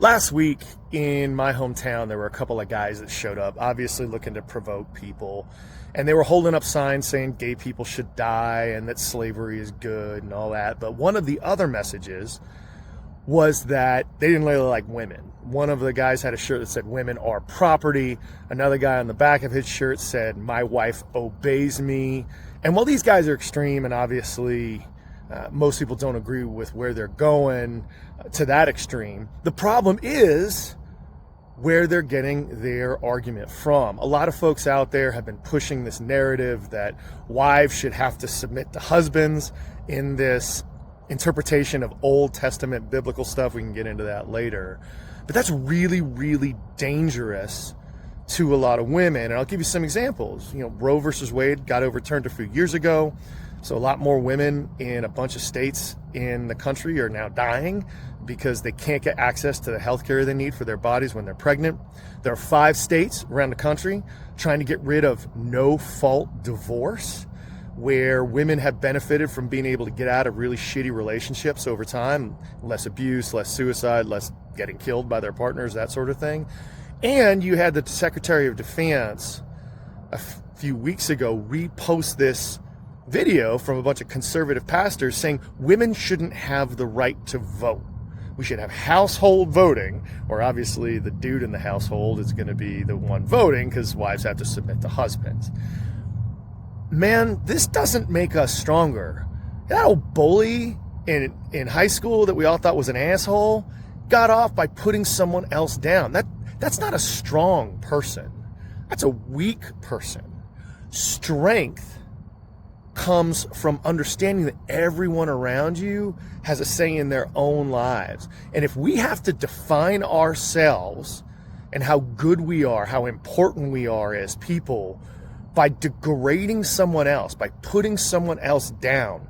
Last week in my hometown, there were a couple of guys that showed up, obviously looking to provoke people. And they were holding up signs saying gay people should die and that slavery is good and all that. But one of the other messages was that they didn't really like women. One of the guys had a shirt that said women are property. Another guy on the back of his shirt said, my wife obeys me. And while these guys are extreme and obviously most people don't agree with where they're going to that extreme, the problem is where they're getting their argument from. A lot of folks out there have been pushing this narrative that wives should have to submit to husbands in this interpretation of Old Testament biblical stuff. We can get into that later. But that's really, really dangerous to a lot of women. And I'll give you some examples. Roe versus Wade got overturned a few years ago. So a lot more women in a bunch of states in the country are now dying because they can't get access to the health care they need for their bodies when they're pregnant. There are 5 states around the country trying to get rid of no-fault divorce, where women have benefited from being able to get out of really shitty relationships over time, less abuse, less suicide, less getting killed by their partners, that sort of thing. And you had the Secretary of Defense a few weeks ago repost this video from a bunch of conservative pastors saying women shouldn't have the right to vote. We should have household voting, or obviously the dude in the household is going to be the one voting because wives have to submit to husbands. Man, this doesn't make us stronger. That old bully in high school that we all thought was an asshole got off by putting someone else down. That's not a strong person. That's a weak person. Strength comes from understanding that everyone around you has a say in their own lives. And if we have to define ourselves and how good we are, how important we are as people, by degrading someone else, by putting someone else down,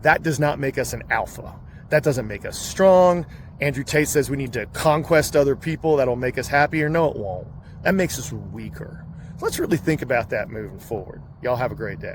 that does not make us an alpha. That doesn't make us strong. Andrew Tate says we need to conquest other people. That'll make us happier. No, it won't. That makes us weaker. So let's really think about that moving forward. Y'all have a great day.